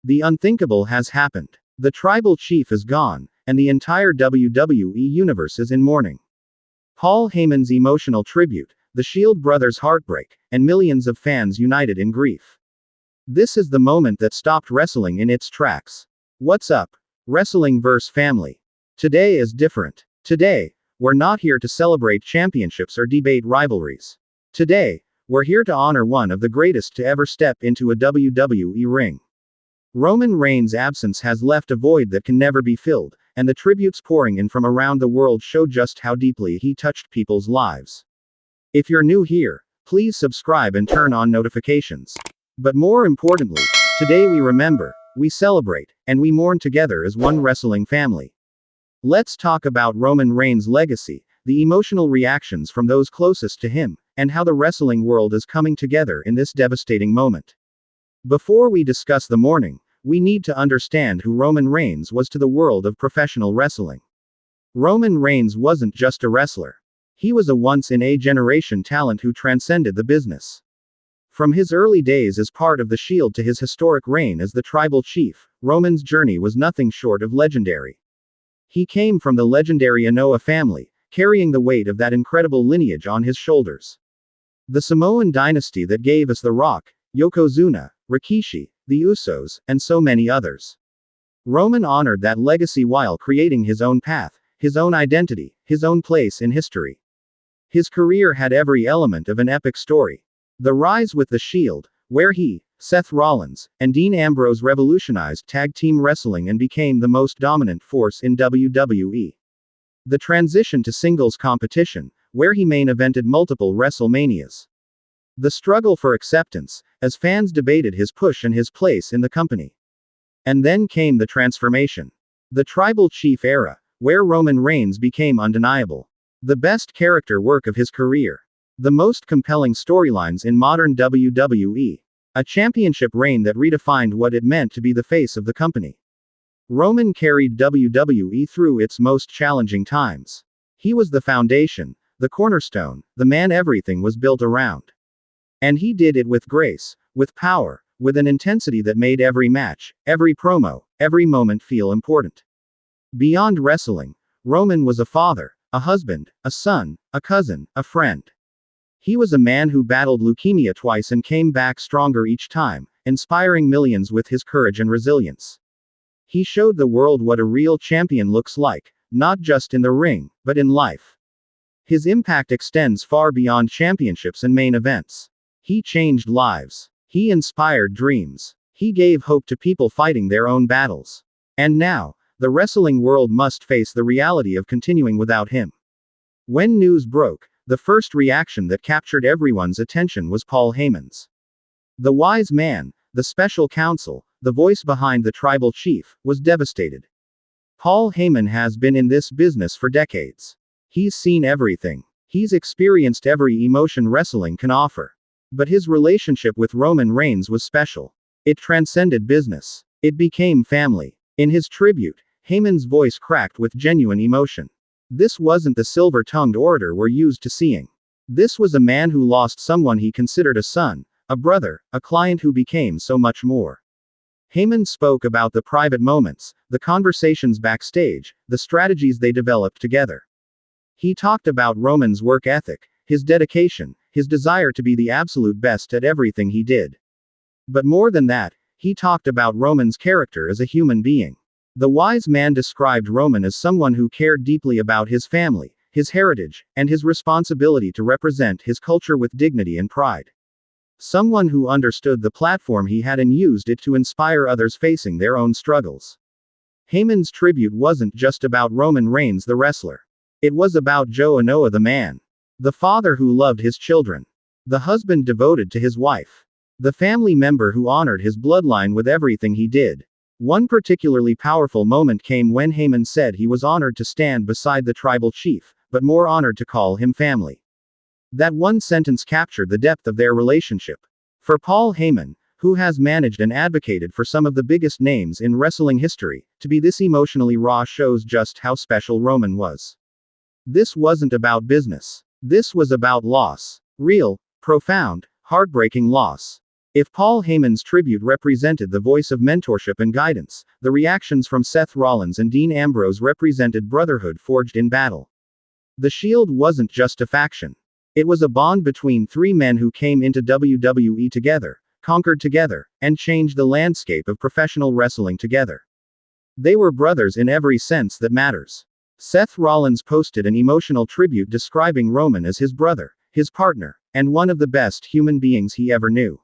The unthinkable has happened. The tribal chief is gone, and the entire WWE universe is in mourning. Paul Heyman's emotional tribute, the Shield brothers' heartbreak, and millions of fans united in grief. This is the moment that stopped wrestling in its tracks. What's up, Wrestling-verse family? Today is different. Today, we're not here to celebrate championships or debate rivalries. Today, we're here to honor one of the greatest to ever step into a WWE ring. Roman Reigns' absence has left a void that can never be filled, and the tributes pouring in from around the world show just how deeply he touched people's lives. If you're new here, please subscribe and turn on notifications. But more importantly, today we remember, we celebrate, and we mourn together as one wrestling family. Let's talk about Roman Reigns' legacy, the emotional reactions from those closest to him, and how the wrestling world is coming together in this devastating moment. Before we discuss the mourning, we need to understand who Roman Reigns was to the world of professional wrestling. Roman Reigns wasn't just a wrestler. He was a once-in-a-generation talent who transcended the business. From his early days as part of the Shield to his historic reign as the tribal chief, Roman's journey was nothing short of legendary. He came from the legendary Anoa'i family, carrying the weight of that incredible lineage on his shoulders. The Samoan dynasty that gave us The Rock, Yokozuna, Rikishi, the Usos, and so many others. Roman honored that legacy while creating his own path, his own identity, his own place in history. His career had every element of an epic story. The rise with the Shield, where he, Seth Rollins, and Dean Ambrose revolutionized tag team wrestling and became the most dominant force in WWE. The transition to singles competition, where he main evented multiple WrestleManias. The struggle for acceptance, as fans debated his push and his place in the company. And then came the transformation. The Tribal Chief era, where Roman Reigns became undeniable. The best character work of his career. The most compelling storylines in modern WWE. A championship reign that redefined what it meant to be the face of the company. Roman carried WWE through its most challenging times. He was the foundation, the cornerstone, the man everything was built around. And he did it with grace, with power, with an intensity that made every match, every promo, every moment feel important. Beyond wrestling, Roman was a father, a husband, a son, a cousin, a friend. He was a man who battled leukemia twice and came back stronger each time, inspiring millions with his courage and resilience. He showed the world what a real champion looks like, not just in the ring, but in life. His impact extends far beyond championships and main events. He changed lives. He inspired dreams. He gave hope to people fighting their own battles. And now, the wrestling world must face the reality of continuing without him. When news broke, the first reaction that captured everyone's attention was Paul Heyman's. The wise man, the special counsel, the voice behind the tribal chief, was devastated. Paul Heyman has been in this business for decades. He's seen everything. He's experienced every emotion wrestling can offer. But his relationship with Roman Reigns was special. It transcended business. It became family. In his tribute, Heyman's voice cracked with genuine emotion. This wasn't the silver-tongued orator we're used to seeing. This was a man who lost someone he considered a son, a brother, a client who became so much more. Heyman spoke about the private moments, the conversations backstage, the strategies they developed together. He talked about Roman's work ethic, his dedication, his desire to be the absolute best at everything he did. But more than that, he talked about Roman's character as a human being. The wise man described Roman as someone who cared deeply about his family, his heritage, and his responsibility to represent his culture with dignity and pride. Someone who understood the platform he had and used it to inspire others facing their own struggles. Heyman's tribute wasn't just about Roman Reigns the wrestler. It was about Joe Anoa'i the man. The father who loved his children. The husband devoted to his wife. The family member who honored his bloodline with everything he did. One particularly powerful moment came when Heyman said he was honored to stand beside the tribal chief, but more honored to call him family. That one sentence captured the depth of their relationship. For Paul Heyman, who has managed and advocated for some of the biggest names in wrestling history, to be this emotionally raw shows just how special Roman was. This wasn't about business. This was about loss. Real, profound, heartbreaking loss. If Paul Heyman's tribute represented the voice of mentorship and guidance, the reactions from Seth Rollins and Dean Ambrose represented brotherhood forged in battle. The Shield wasn't just a faction. It was a bond between three men who came into WWE together, conquered together, and changed the landscape of professional wrestling together. They were brothers in every sense that matters. Seth Rollins posted an emotional tribute describing Roman as his brother, his partner, and one of the best human beings he ever knew.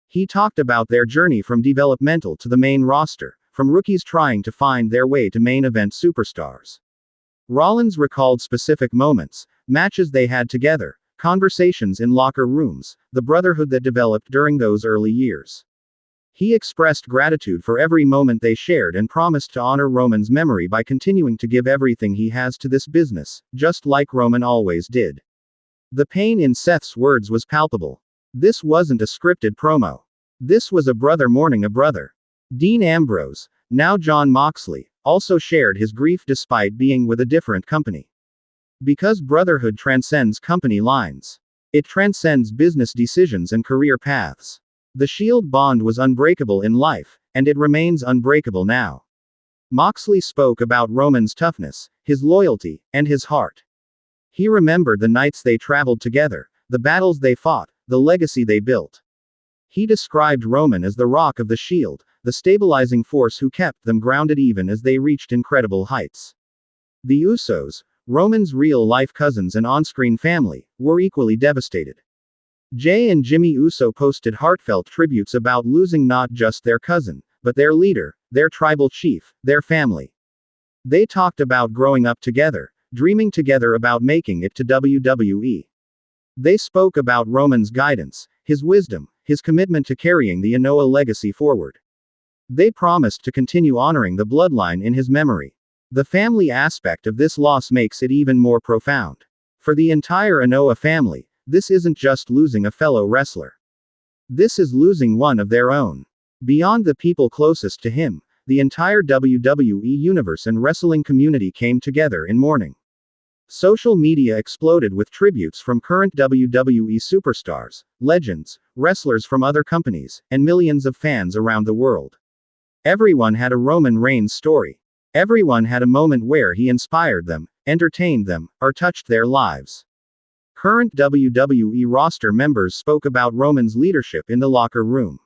He talked about their journey from developmental to the main roster, from rookies trying to find their way to main event superstars. Rollins recalled specific moments, matches they had together, conversations in locker rooms, the brotherhood that developed during those early years. He expressed gratitude for every moment they shared and promised to honor Roman's memory by continuing to give everything he has to this business, just like Roman always did. The pain in Seth's words was palpable. This wasn't a scripted promo. This was a brother mourning a brother. Dean Ambrose, now Jon Moxley, also shared his grief despite being with a different company. Because brotherhood transcends company lines. It transcends business decisions and career paths. The Shield bond was unbreakable in life, and it remains unbreakable now. Moxley spoke about Roman's toughness, his loyalty, and his heart. He remembered the nights they traveled together, the battles they fought, the legacy they built. He described Roman as the rock of the Shield, the stabilizing force who kept them grounded even as they reached incredible heights. The Usos, Roman's real-life cousins and on-screen family, were equally devastated. Jay and Jimmy Uso posted heartfelt tributes about losing not just their cousin, but their leader, their tribal chief, their family. They talked about growing up together, dreaming together about making it to WWE. They spoke about Roman's guidance, his wisdom, his commitment to carrying the Anoa'i legacy forward. They promised to continue honoring the bloodline in his memory. The family aspect of this loss makes it even more profound. For the entire Anoa'i family, this isn't just losing a fellow wrestler. This is losing one of their own. Beyond the people closest to him, the entire WWE universe and wrestling community came together in mourning. Social media exploded with tributes from current WWE superstars, legends, wrestlers from other companies, and millions of fans around the world. Everyone had a Roman Reigns story. Everyone had a moment where he inspired them, entertained them, or touched their lives. Current WWE roster members spoke about Roman's leadership in the locker room.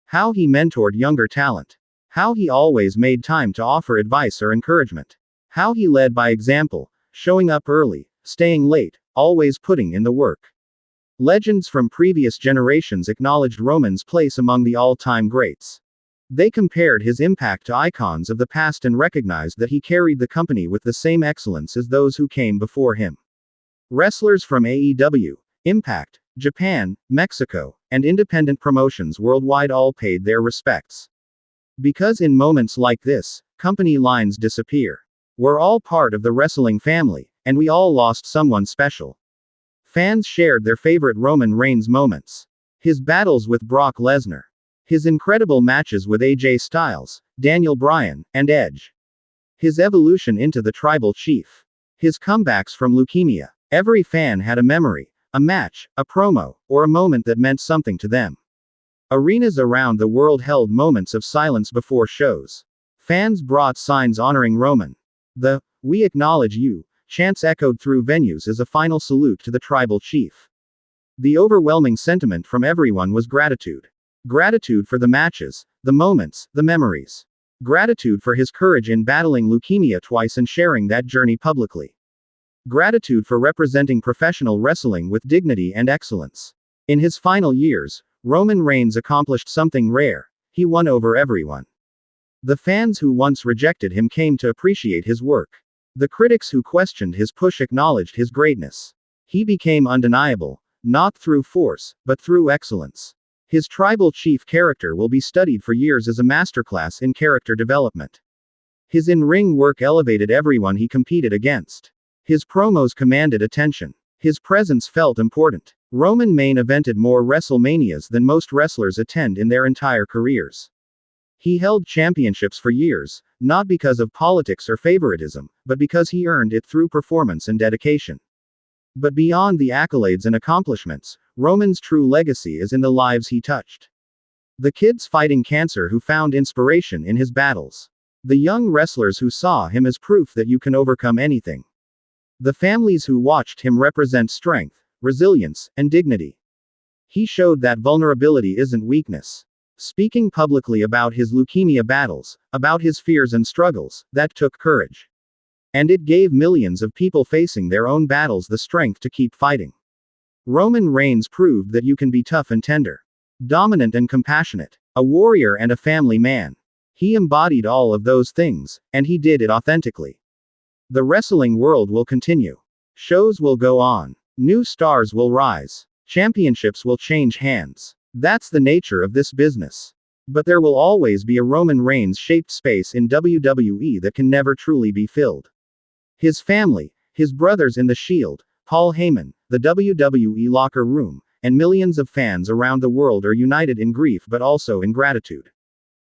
How he mentored younger talent. How he always made time to offer advice or encouragement. How he led by example, showing up early, staying late, always putting in the work. Legends from previous generations acknowledged Roman's place among the all-time greats. They compared his impact to icons of the past and recognized that he carried the company with the same excellence as those who came before him. Wrestlers from AEW, Impact, Japan, Mexico, and independent promotions worldwide all paid their respects. Because in moments like this, company lines disappear. We're all part of the wrestling family, and we all lost someone special. Fans shared their favorite Roman Reigns moments. His battles with Brock Lesnar. His incredible matches with AJ Styles, Daniel Bryan, and Edge. His evolution into the tribal chief. His comebacks from leukemia. Every fan had a memory, a match, a promo, or a moment that meant something to them. Arenas around the world held moments of silence before shows. Fans brought signs honoring Roman. The "We acknowledge you" chants echoed through venues as a final salute to the tribal chief. The overwhelming sentiment from everyone was gratitude. Gratitude for the matches, the moments, the memories. Gratitude for his courage in battling leukemia twice and sharing that journey publicly. Gratitude for representing professional wrestling with dignity and excellence. In his final years, Roman Reigns accomplished something rare. He won over everyone. The fans who once rejected him came to appreciate his work. The critics who questioned his push acknowledged his greatness. He became undeniable, not through force, but through excellence. His tribal chief character will be studied for years as a masterclass in character development. His in-ring work elevated everyone he competed against. His promos commanded attention. His presence felt important. Roman main evented more WrestleManias than most wrestlers attend in their entire careers. He held championships for years, not because of politics or favoritism, but because he earned it through performance and dedication. But beyond the accolades and accomplishments, Roman's true legacy is in the lives he touched. The kids fighting cancer who found inspiration in his battles. The young wrestlers who saw him as proof that you can overcome anything. The families who watched him represent strength, resilience, and dignity. He showed that vulnerability isn't weakness. Speaking publicly about his leukemia battles, about his fears and struggles, that took courage. And it gave millions of people facing their own battles the strength to keep fighting. Roman Reigns proved that you can be tough and tender, dominant and compassionate, a warrior and a family man. He embodied all of those things, and he did it authentically. The wrestling world will continue. Shows will go on. New stars will rise. Championships will change hands. That's the nature of this business. But there will always be a Roman Reigns-shaped space in WWE that can never truly be filled. His family, his brothers in the Shield, Paul Heyman, the WWE locker room, and millions of fans around the world are united in grief but also in gratitude.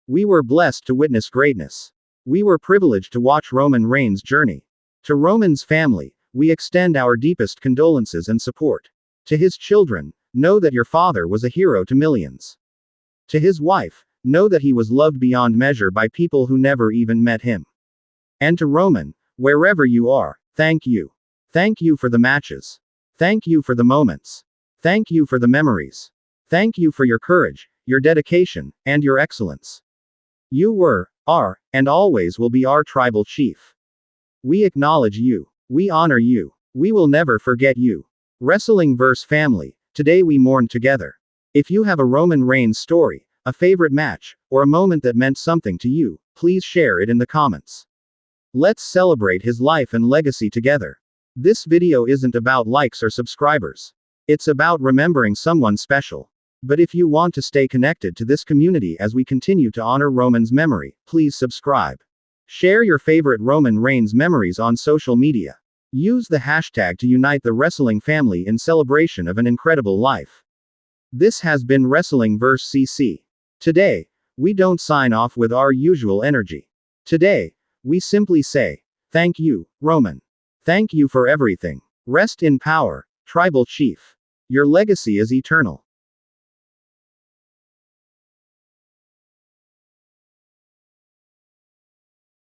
We were blessed to witness greatness. We were privileged to watch Roman Reigns' journey. To Roman's family, we extend our deepest condolences and support. To his children, know that your father was a hero to millions. To his wife, know that he was loved beyond measure by people who never even met him. And to Roman, wherever you are, thank you. Thank you for the matches. Thank you for the moments. Thank you for the memories. Thank you for your courage, your dedication, and your excellence. You were, are, and always will be our tribal chief. We acknowledge you. We honor you. We will never forget you. Wrestling vs. Family, today we mourn together. If you have a Roman Reigns story, a favorite match, or a moment that meant something to you, please share it in the comments. Let's celebrate his life and legacy together. This video isn't about likes or subscribers. It's about remembering someone special. But if you want to stay connected to this community as we continue to honor Roman's memory, please subscribe. Share your favorite Roman Reigns memories on social media. Use the hashtag to unite the wrestling family in celebration of an incredible life. This has been Wrestling vs. CC. Today, we don't sign off with our usual energy. Today, we simply say, thank you, Roman. Thank you for everything. Rest in power, Tribal Chief. Your legacy is eternal.